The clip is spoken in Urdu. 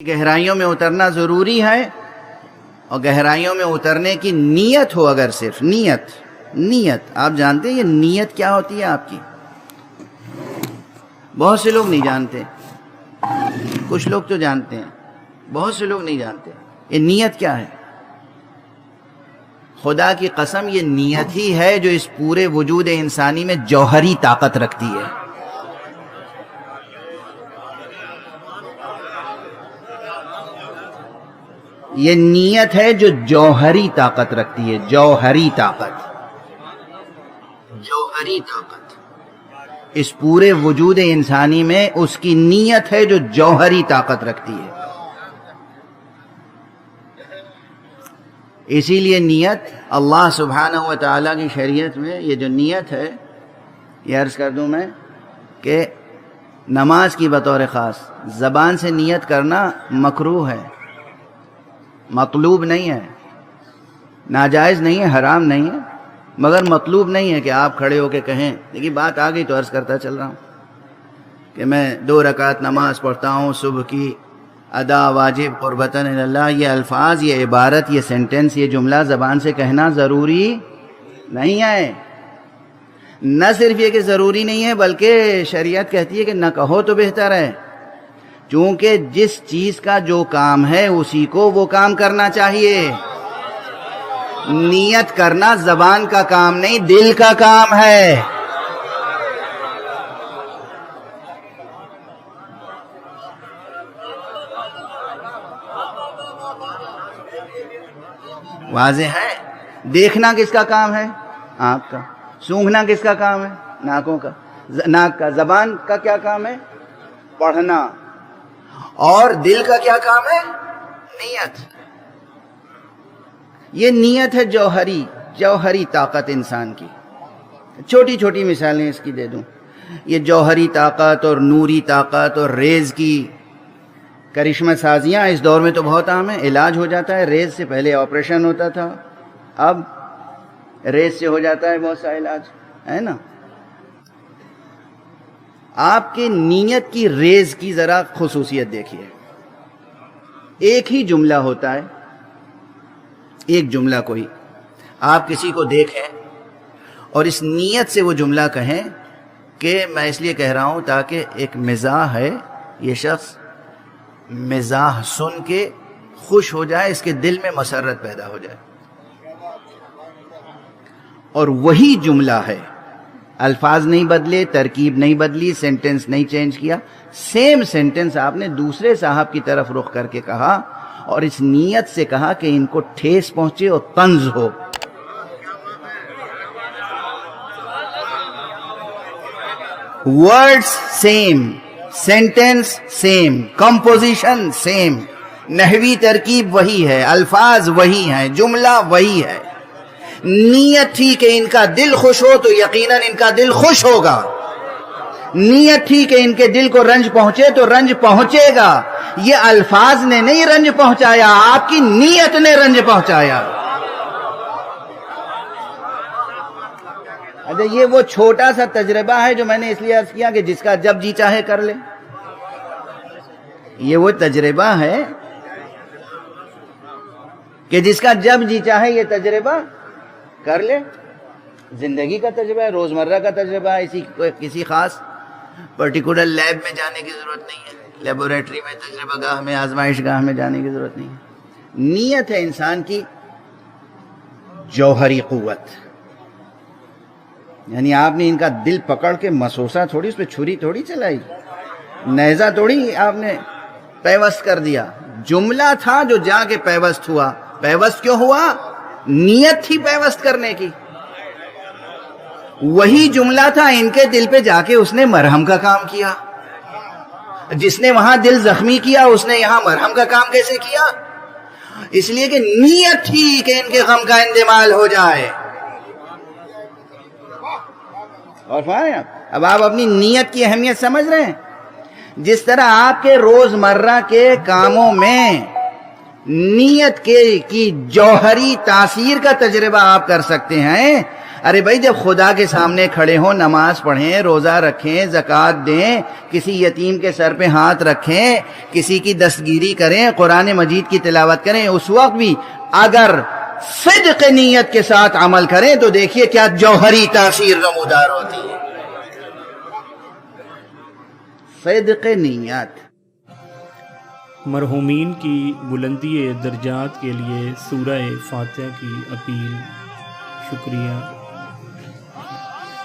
گہرائیوں میں اترنا ضروری ہے، اور گہرائیوں میں اترنے کی نیت ہو، اگر صرف نیت آپ جانتے ہیں یہ نیت کیا ہوتی ہے آپ کی؟ بہت سے لوگ نہیں جانتے، کچھ لوگ تو جانتے ہیں، بہت سے لوگ نہیں جانتے یہ نیت کیا ہے۔ خدا کی قسم یہ نیت ہی ہے جو اس پورے وجود انسانی میں جوہری طاقت رکھتی ہے۔ یہ نیت ہے جو جوہری طاقت رکھتی ہے، جوہری طاقت اس پورے وجود انسانی میں اس کی نیت ہے جو جوہری طاقت رکھتی ہے۔ اسی لیے نیت اللہ سبحانہ و تعالیٰ کی شریعت میں یہ جو نیت ہے، یہ عرض کر دوں میں کہ نماز کی بطور خاص زبان سے نیت کرنا مکروہ ہے، مطلوب نہیں ہے، ناجائز نہیں ہے، حرام نہیں ہے، مگر مطلوب نہیں ہے کہ آپ کھڑے ہو کے کہیں۔ لیکن بات آ گئی تو عرض کرتا چل رہا ہوں کہ میں 2 رکعت نماز پڑھتا ہوں صبح کی، ادا واجب قربتاً اللہ، یہ الفاظ، یہ عبارت، یہ سینٹنس، یہ جملہ زبان سے کہنا ضروری نہیں ہے۔ نہ صرف یہ کہ ضروری نہیں ہے بلکہ شریعت کہتی ہے کہ نہ کہو تو بہتر ہے، چونکہ جس چیز کا جو کام ہے اسی کو وہ کام کرنا چاہیے۔ نیت کرنا زبان کا کام نہیں، دل کا کام ہے۔ واضح ہے؟ دیکھنا کس کا کام ہے؟ آنکھ کا۔ سونگھنا کس کا کام ہے؟ ناک کا۔ زبان کا کیا کام ہے؟ پڑھنا۔ اور دل کا کیا کام ہے؟ نیت۔ یہ نیت ہے جوہری طاقت انسان کی۔ چھوٹی چھوٹی مثالیں اس کی دے دوں، یہ جوہری طاقت اور نوری طاقت اور ریز کی کرشمہ سازیاں اس دور میں تو بہت عام ہیں۔ علاج ہو جاتا ہے ریز سے، پہلے آپریشن ہوتا تھا، اب ریز سے ہو جاتا ہے بہت سا علاج، ہے نا۔ آپ کی نیت کی ریز کی ذرا خصوصیت دیکھیے۔ ایک ہی جملہ ہوتا ہے، ایک جملہ کوئی آپ کسی کو دیکھیں اور اس نیت سے وہ جملہ کہیں کہ میں اس لیے کہہ رہا ہوں تاکہ ایک مزاح ہے، یہ شخص مزاح سن کے خوش ہو جائے، اس کے دل میں مسرت پیدا ہو جائے، اور وہی جملہ ہے، الفاظ نہیں بدلے، ترکیب نہیں بدلی، سینٹنس نہیں چینج کیا، سیم سینٹنس آپ نے دوسرے صاحب کی طرف رخ کر کے کہا اور اس نیت سے کہا کہ ان کو ٹھیس پہنچے اور طنز ہو۔ Words same, sentence same, composition same, نحوی ترکیب وہی ہے، الفاظ وہی ہیں، جملہ وہی ہے۔ نیت تھی کہ ان کا دل خوش ہو تو یقیناً ان کا دل خوش ہوگا، نیت تھی کہ ان کے دل کو رنج پہنچے تو رنج پہنچے گا۔ یہ الفاظ نے نہیں رنج پہنچایا، آپ کی نیت نے رنج پہنچایا۔ اچھا، یہ وہ چھوٹا سا تجربہ ہے جو میں نے اس لیے عرض کیا کہ جس کا جب جی چاہے کر لے۔ یہ وہ تجربہ ہے کہ جس کا جب جی چاہے یہ تجربہ کر لے۔ زندگی کا تجربہ ہے، روزمرہ کا تجربہ ہے، کسی خاص پرٹیکولر لیب میں جانے کی ضرورت نہیں ہے، لیبوریٹری میں، تجربہ گاہ میں، آزمائش گاہ میں جانے کی ضرورت نہیں ہے۔ نیت ہے انسان کی جوہری قوت، یعنی آپ نے ان کا دل پکڑ کے مسوسہ تھوڑی، اس پہ چھری تھوڑی چلائی، نیزہ تھوڑی آپ نے پیوست کر دیا، جملہ تھا جو جا کے پیوست ہوا۔ پیوست کیوں ہوا؟ نیت تھی پیوست کرنے کی۔ وہی جملہ تھا، ان کے دل پہ جا کے اس نے مرہم کا کام کیا۔ جس نے وہاں دل زخمی کیا اس نے یہاں مرہم کا کام کیسے کیا؟ اس لیے کہ نیت تھی کہ ان کے غم کا اندمال ہو جائے۔ اور اب آپ اپنی نیت کی اہمیت سمجھ رہے ہیں؟ جس طرح آپ کے روزمرہ کے کاموں میں نیت کی جوہری تاثیر کا تجربہ آپ کر سکتے ہیں، ارے بھائی جب خدا کے سامنے کھڑے ہوں، نماز پڑھیں، روزہ رکھیں، زکوٰۃ دیں، کسی یتیم کے سر پہ ہاتھ رکھیں، کسی کی دستگیری کریں، قرآن مجید کی تلاوت کریں، اس وقت بھی اگر صدق نیت کے ساتھ عمل کریں تو دیکھیے کیا جوہری تاثیر نمودار ہوتی ہے. صدق نیت. مرحومین کی بلندی درجات کے لیے سورہ فاتحہ کی اپیل. شکریہ.